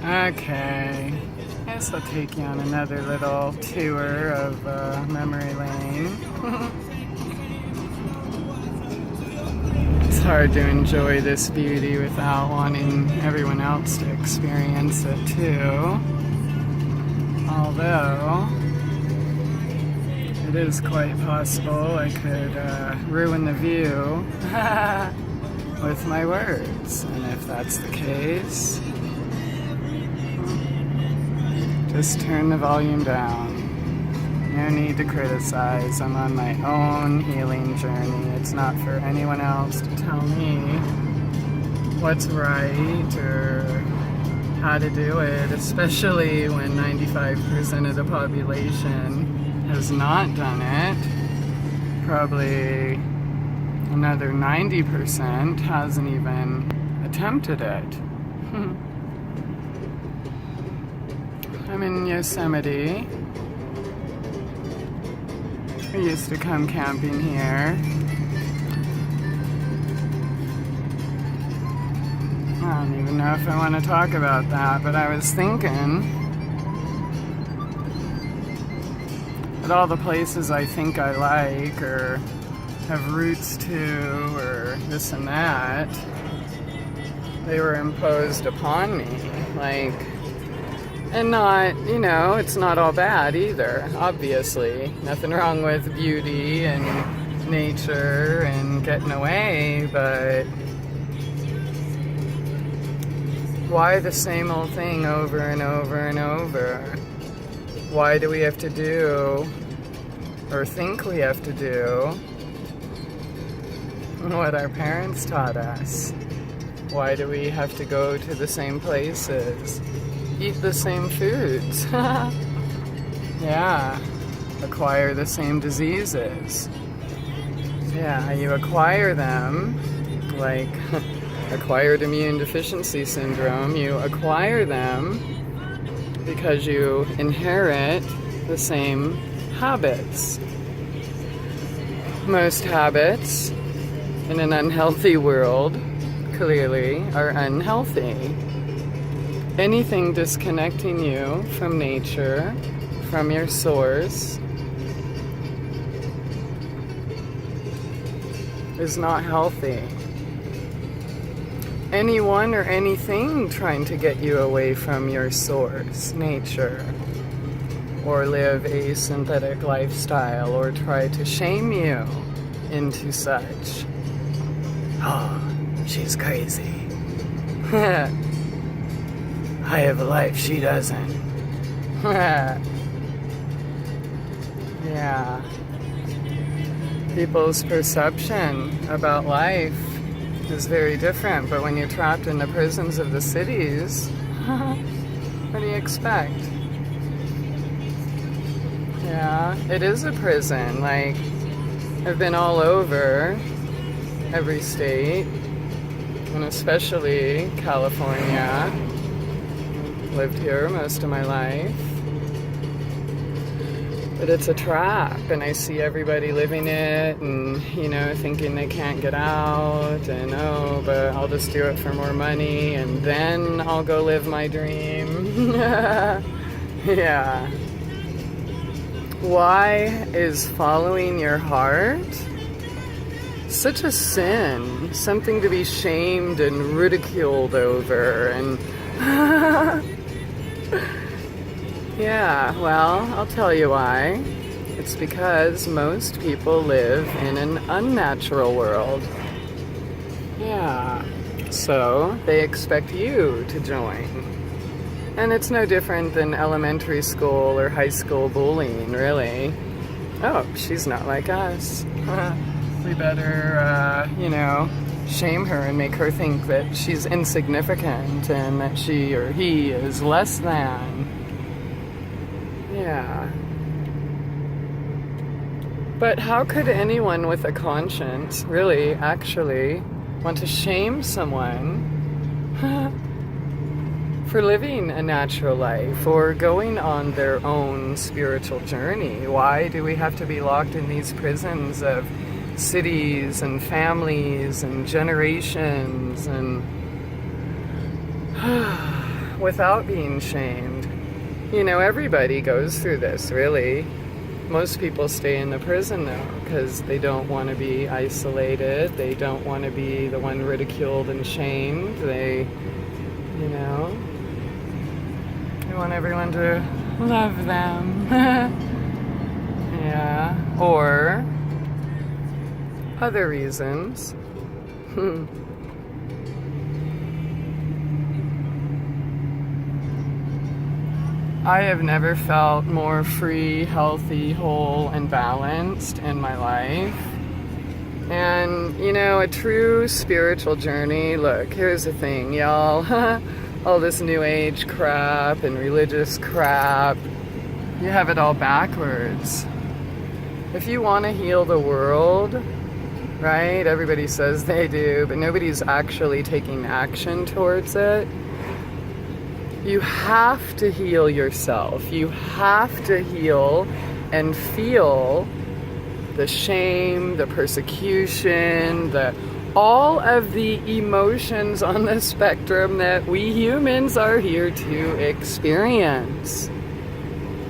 Okay. Guess I'll take you on another little tour of memory lane. It's hard to enjoy this beauty without wanting everyone else to experience it too. Although, it is quite possible I could ruin the view with my words. And if that's the case, just turn the volume down. No need to criticize. I'm on my own healing journey. It's not for anyone else to tell me what's right or how to do it, especially when 95% of the population has not done it. Probably another 90% hasn't even attempted it. I'm in Yosemite. I used to come camping here. I don't even know if I want to talk about that, but I was thinking that all the places I think I like or have roots to or this and that, they were imposed upon me. And not, it's not all bad either, obviously. Nothing wrong with beauty and nature and getting away, but why the same old thing over and over and over? Why do we have to do, or think we have to do, what our parents taught us? Why do we have to go to the same places? Eat the same foods. Yeah. Acquire the same diseases. Yeah, you acquire them, like acquired immune deficiency syndrome. You acquire them because you inherit the same habits. Most habits in an unhealthy world clearly are unhealthy. Anything disconnecting you from nature, from your source, is not healthy. Anyone or anything trying to get you away from your source, nature, or live a synthetic lifestyle, or try to shame you into such. Oh, she's crazy. I have a life, she doesn't. Yeah. People's perception about life is very different, but when you're trapped in the prisons of the cities, what do you expect? Yeah, it is a prison. I've been all over every state, and especially California. Lived here most of my life. But it's a trap, and I see everybody living it and, thinking they can't get out, and but I'll just do it for more money, and then I'll go live my dream. Yeah. Why is following your heart such a sin? Something to be shamed and ridiculed over, and yeah, well, I'll tell you why. It's because most people live in an unnatural world. Yeah, so they expect you to join. And it's no different than elementary school or high school bullying, really. Oh, she's not like us. We better, shame her and make her think that she's insignificant and that she or he is less than. Yeah. But how could anyone with a conscience really, actually, want to shame someone for living a natural life or going on their own spiritual journey? Why do we have to be locked in these prisons of cities and families and generations? And without being shamed. You know, everybody goes through this, really. Most people stay in the prison though, because they don't want to be isolated. They don't want to be the one ridiculed and shamed. They want everyone to love them. Yeah. Or other reasons. I have never felt more free, healthy, whole, and balanced in my life. And, you know, a true spiritual journey, look, here's the thing, y'all. All this new age crap and religious crap, you have it all backwards. If you want to heal the world, right, everybody says they do, but nobody's actually taking action towards it. You have to heal yourself. You have to heal and feel the shame, the persecution, all of the emotions on the spectrum that we humans are here to experience.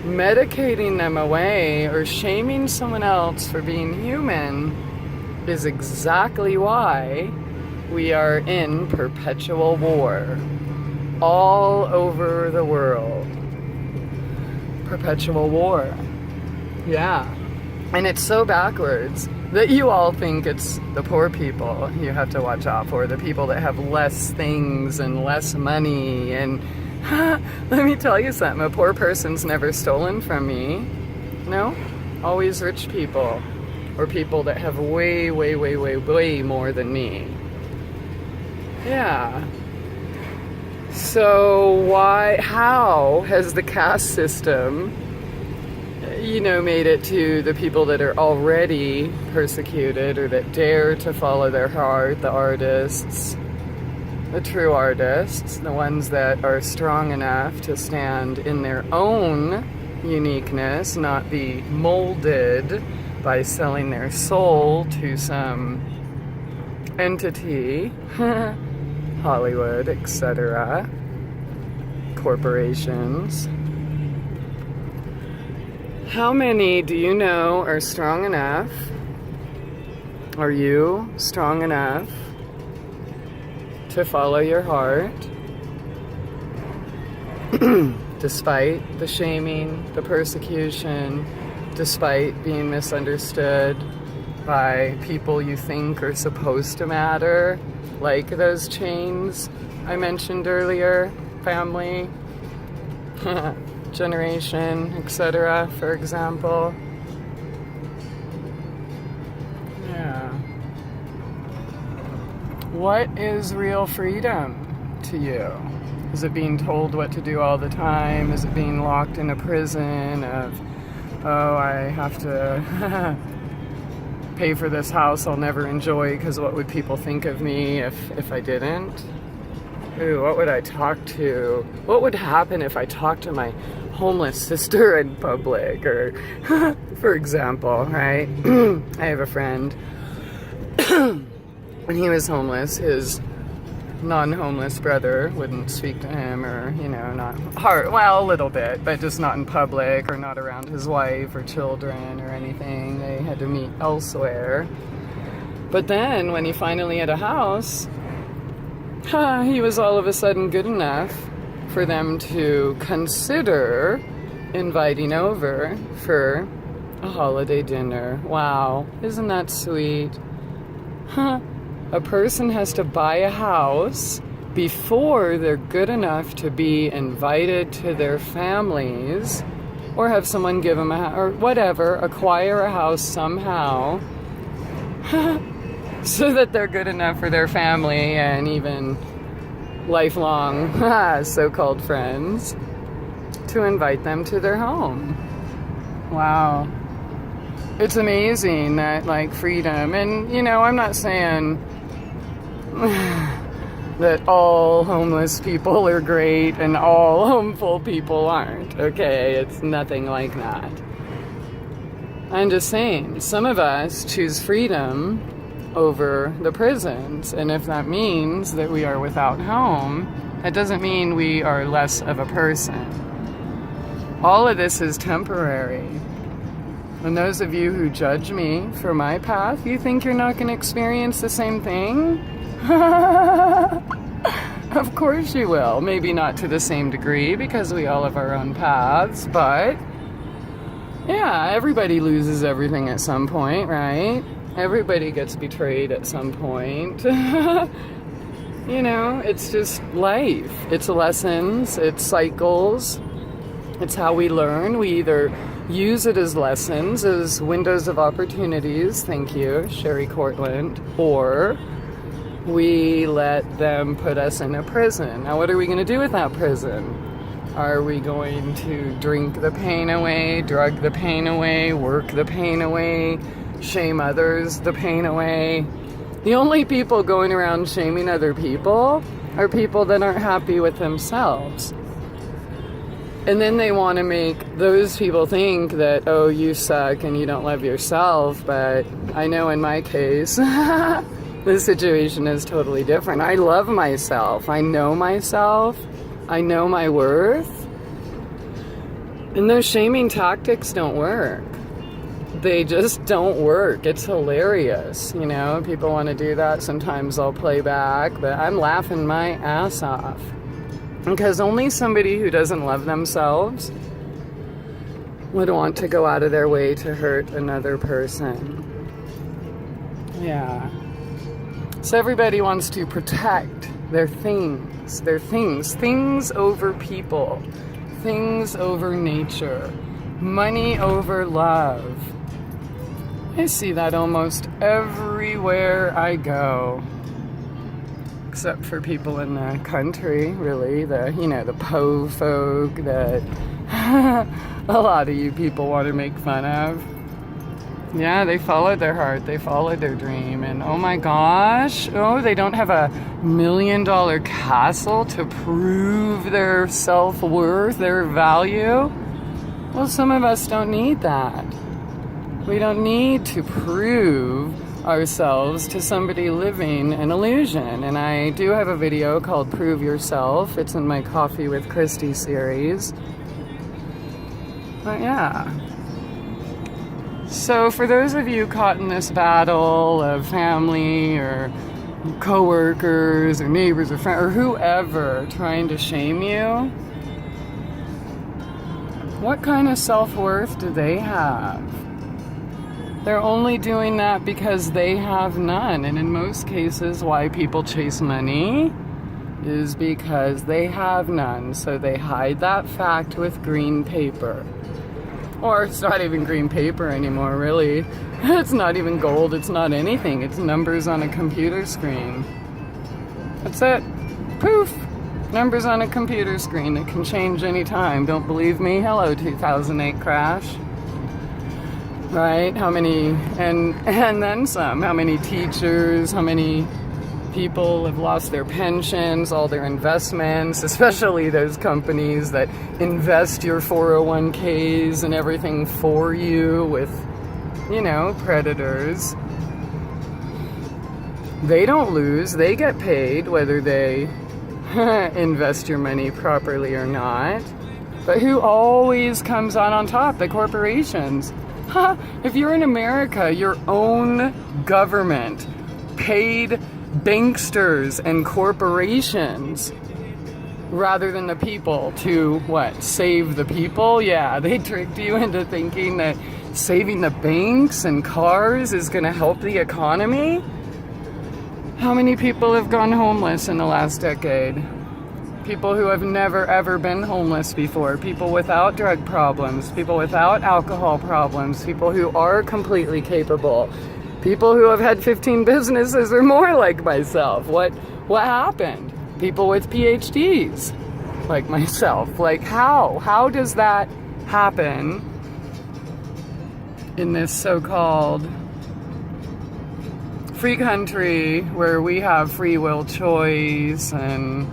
Medicating them away or shaming someone else for being human is exactly why we are in perpetual war. All over the world. Perpetual war. Yeah. And it's so backwards that you all think it's the poor people you have to watch out for, the people that have less things and less money. And let me tell you something, a poor person's never stolen from me. No, always rich people, or people that have way, way, way, way, way more than me. Yeah. So how has the caste system, made it to the people that are already persecuted or that dare to follow their heart, the artists, the true artists, the ones that are strong enough to stand in their own uniqueness, not be molded by selling their soul to some entity, Hollywood, etc., corporations. How many do you know are strong enough? Are you strong enough to follow your heart despite the shaming, the persecution, despite being misunderstood by people you think are supposed to matter, like those chains I mentioned earlier, family, generation, etc., for example. Yeah. What is real freedom to you? Is it being told what to do all the time? Is it being locked in a prison of, oh, I have to pay for this house I'll never enjoy because what would people think of me if I didn't? Ooh, what would I talk to? What would happen if I talked to my homeless sister in public? Or, for example, right? I have a friend, when he was homeless, his non-homeless brother wouldn't speak to him, or, not hard, well, a little bit, but just not in public or not around his wife or children or anything. They had to meet elsewhere. But then when he finally had a house, he was all of a sudden good enough for them to consider inviting over for a holiday dinner. Wow, isn't that sweet? A person has to buy a house before they're good enough to be invited to their families, or have someone give them or whatever, acquire a house somehow, so that they're good enough for their family and even lifelong so-called friends to invite them to their home. Wow. It's amazing that, freedom, and, I'm not saying that all homeless people are great and all homeful people aren't, okay? It's nothing like that. I'm just saying, some of us choose freedom over the prisons, and if that means that we are without home, That doesn't mean we are less of a person. All of this is temporary. And those of you who judge me for my path, you think you're not going to experience the same thing? Of course you will. Maybe not to the same degree because we all have our own paths, but yeah, everybody loses everything at some point, right? Everybody gets betrayed at some point. You know, it's just life. It's lessons, it's cycles. It's how we learn. We either use it as lessons, as windows of opportunities, thank you, Sherry Cortland, or we let them put us in a prison. Now, what are we going to do with that prison? Are we going to drink the pain away, drug the pain away, work the pain away, shame others the pain away? The only people going around shaming other people are people that aren't happy with themselves. And then they want to make those people think that, oh, you suck and you don't love yourself. But I know in my case, the situation is totally different. I love myself. I know myself. I know my worth. And those shaming tactics don't work. They just don't work. It's hilarious. You know, people want to do that. Sometimes I'll play back, but I'm laughing my ass off. Because only somebody who doesn't love themselves would want to go out of their way to hurt another person. Yeah. So everybody wants to protect their things over people, things over nature, money over love. I see that almost everywhere I go. Except for people in the country, really, the po folk that a lot of you people want to make fun of. Yeah, they followed their heart, they followed their dream, and oh my gosh, they don't have a $1 million castle to prove their self-worth, their value. Well, some of us don't need that. We don't need to prove ourselves to somebody living an illusion. And I do have a video called Prove Yourself. It's in my Coffee with Christie series. But yeah. So for those of you caught in this battle of family or coworkers or neighbors or friends or whoever trying to shame you, what kind of self-worth do they have? They're only doing that because they have none. And in most cases, why people chase money is because they have none. So they hide that fact with green paper. Or it's not even green paper anymore, really. It's not even gold. It's not anything. It's numbers on a computer screen. That's it. Poof. Numbers on a computer screen. It can change anytime. Don't believe me? Hello, 2008 crash. Right? How many, and then some. How many teachers, how many people have lost their pensions, all their investments, especially those companies that invest your 401ks and everything for you with, predators. They don't lose. They get paid whether they invest your money properly or not. But who always comes out on top? The corporations. If you're in America, your own government paid banksters and corporations rather than the people to, save the people? Yeah, they tricked you into thinking that saving the banks and cars is going to help the economy? How many people have gone homeless in the last decade? People who have never ever been homeless before, people without drug problems, people without alcohol problems, people who are completely capable, people who have had 15 businesses or more like myself. What happened? People with PhDs like myself. How does that happen in this so-called free country where we have free will choice and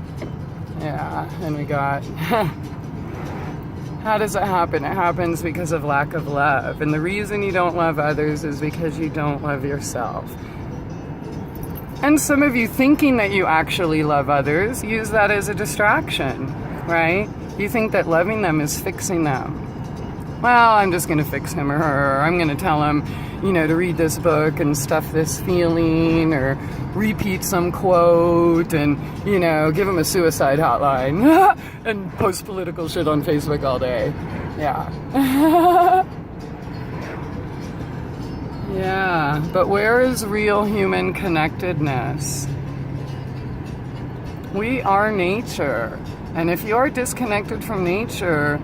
we got... How does it happen? It happens because of lack of love. And the reason you don't love others is because you don't love yourself. And some of you thinking that you actually love others, use that as a distraction, right? You think that loving them is fixing them. Well, I'm just going to fix him or her. I'm going to tell him, to read this book and stuff this feeling, or repeat some quote and, give him a suicide hotline and post political shit on Facebook all day. Yeah. Yeah, but where is real human connectedness? We are nature. And if you're disconnected from nature,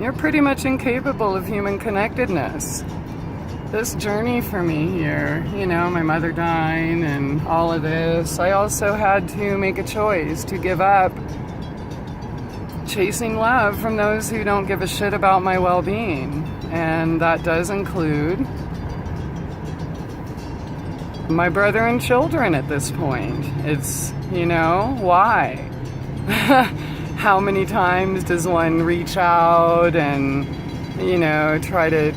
you're pretty much incapable of human connectedness. This journey for me here, my mother dying and all of this, I also had to make a choice to give up chasing love from those who don't give a shit about my well-being. And that does include my brother and children at this point. It's, why? How many times does one reach out and, try to...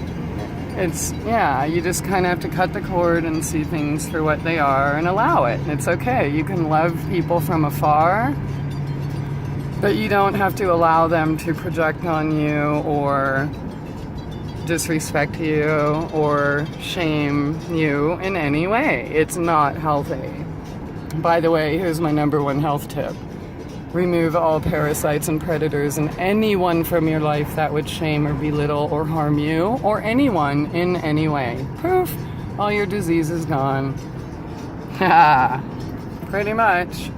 you just kind of have to cut the cord and see things for what they are and allow it. It's okay. You can love people from afar, but you don't have to allow them to project on you or disrespect you or shame you in any way. It's not healthy. By the way, here's my number one health tip. Remove all parasites and predators and anyone from your life that would shame or belittle or harm you or anyone in any way. Poof, all your disease is gone. Pretty much.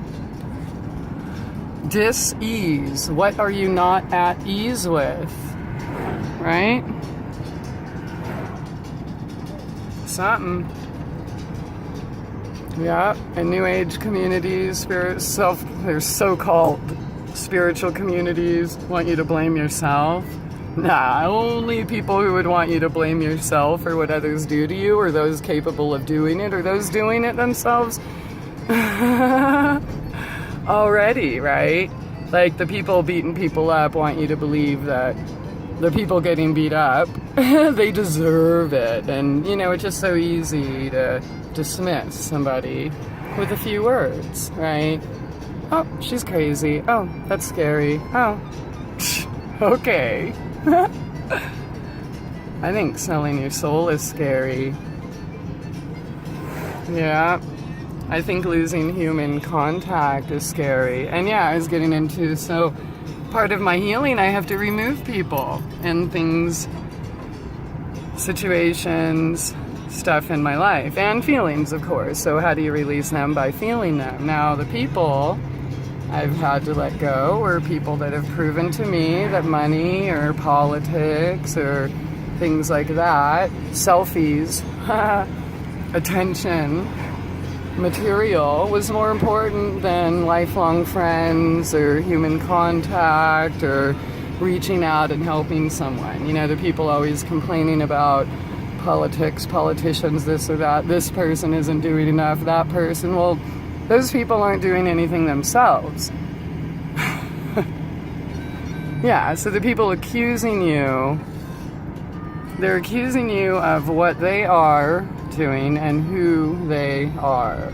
Dis-ease. What are you not at ease with? Right? Something. Yeah, in New Age communities, there's so-called spiritual communities want you to blame yourself. Nah, only people who would want you to blame yourself for what others do to you, or those capable of doing it, or those doing it themselves already, right? Like the people beating people up want you to believe that the people getting beat up, they deserve it. And, it's just so easy to dismiss somebody with a few words, right? Oh, she's crazy. Oh, that's scary. Oh, okay. I think selling your soul is scary. Yeah. I think losing human contact is scary. And yeah, I was getting into, so part of my healing, I have to remove people and things, situations, stuff in my life, and feelings, of course. So how do you release them? By feeling them. Now, the people I've had to let go are people that have proven to me that money or politics or things like that, selfies, attention, material was more important than lifelong friends or human contact or reaching out and helping someone. The people always complaining about politics, politicians, this or that, this person isn't doing enough, that person. Well, those people aren't doing anything themselves. Yeah, so the people accusing you, they're accusing you of what they are doing and who they are.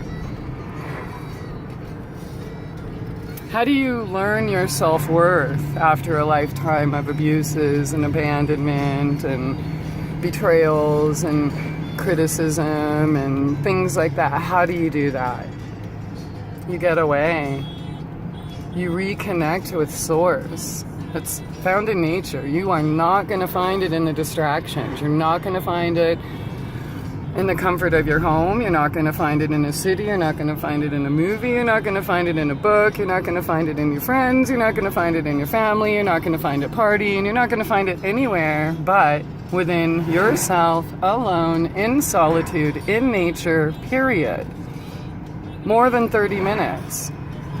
How do you learn your self-worth after a lifetime of abuses and abandonment and betrayals and criticism and things like that? How do you do that? You get away. You reconnect with Source. It's found in nature. You are not going to find it in the distractions. You're not going to find it in the comfort of your home. You're not going to find it in a city. You're not going to find it in a movie. You're not going to find it in a book. You're not going to find it in your friends. You're not going to find it in your family. You're not going to find it partying. You're not going to find it anywhere but within yourself, alone, in solitude, in nature, period. More than 30 minutes.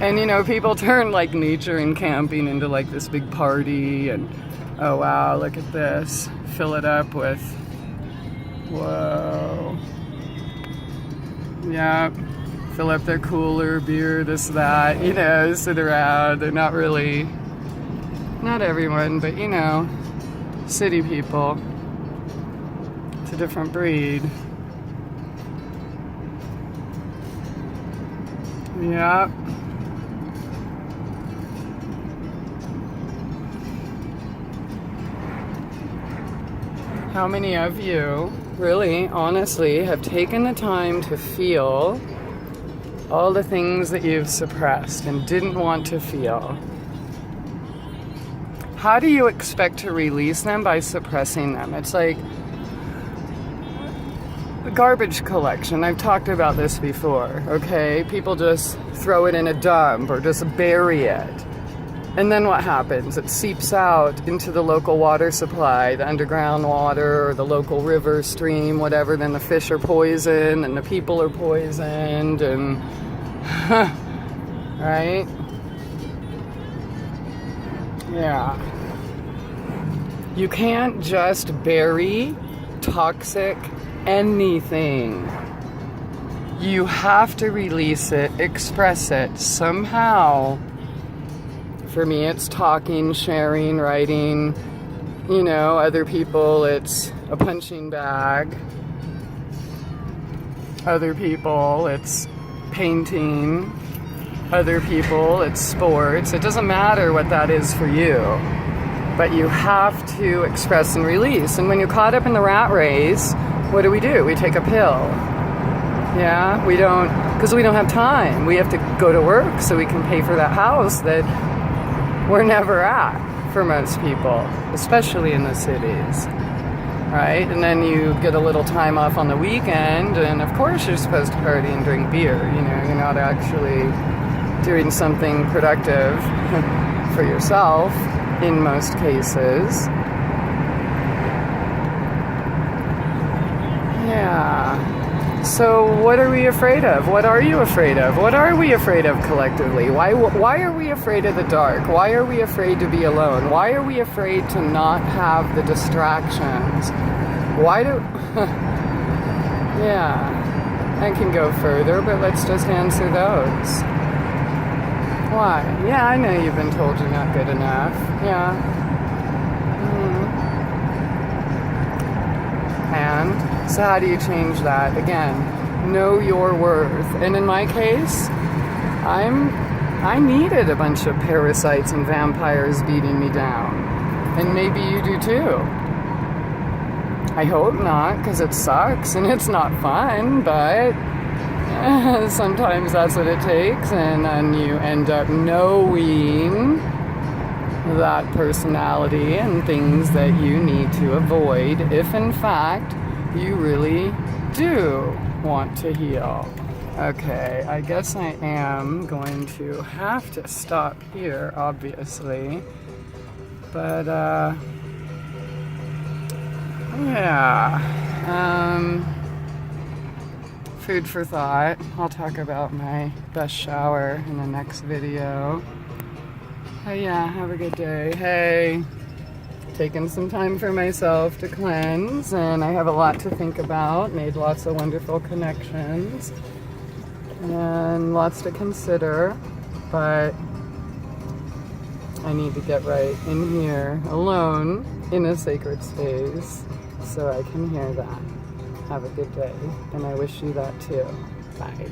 And people turn like nature and camping into like this big party and, oh wow, look at this. Fill it up with, whoa. Yeah, fill up their cooler, beer, this, that, sit around. They're not really, not everyone, but city people. It's a different breed. Yep. How many of you really, honestly, have taken the time to feel all the things that you've suppressed and didn't want to feel? How do you expect to release them? By suppressing them. It's like garbage collection. I've talked about this before, okay? People just throw it in a dump or just bury it. And then what happens? It seeps out into the local water supply, the underground water or the local river, stream, whatever. Then the fish are poisoned and the people are poisoned and right? Yeah. You can't just bury toxic anything. You have to release it, express it somehow. For me, it's talking, sharing, writing. You know, other people, it's a punching bag. Other people, it's painting. Other people, it's sports. It doesn't matter what that is for you. But you have to express and release. And when you're caught up in the rat race, what do? We take a pill. Yeah, we don't, because we don't have time. We have to go to work so we can pay for that house that we're never at for most people, especially in the cities, right? And then you get a little time off on the weekend, and of course you're supposed to party and drink beer. You know, you're not actually doing something productive for yourself in most cases. Yeah. So what are we afraid of? What are you afraid of? What are we afraid of collectively? Why are we afraid of the dark? Why are we afraid to be alone? Why are we afraid to not have the distractions? Why do... Yeah, I can go further, but let's just answer those. Why? Yeah, I know you've been told you're not good enough. Yeah. And so how do you change that? Again, know your worth. And in my case, I needed a bunch of parasites and vampires beating me down. And maybe you do too. I hope not, because it sucks and it's not fun, but sometimes that's what it takes. And then you end up knowing that personality and things that you need to avoid if in fact you really do want to heal. Okay, I guess I am going to have to stop here, obviously, but yeah, food for thought. I'll talk about my best shower in the next video. Oh yeah, have a good day. Hey, taking some time for myself to cleanse, and I have a lot to think about, made lots of wonderful connections, and lots to consider, but I need to get right in here, alone, in a sacred space, so I can hear that. Have a good day, and I wish you that too. Bye.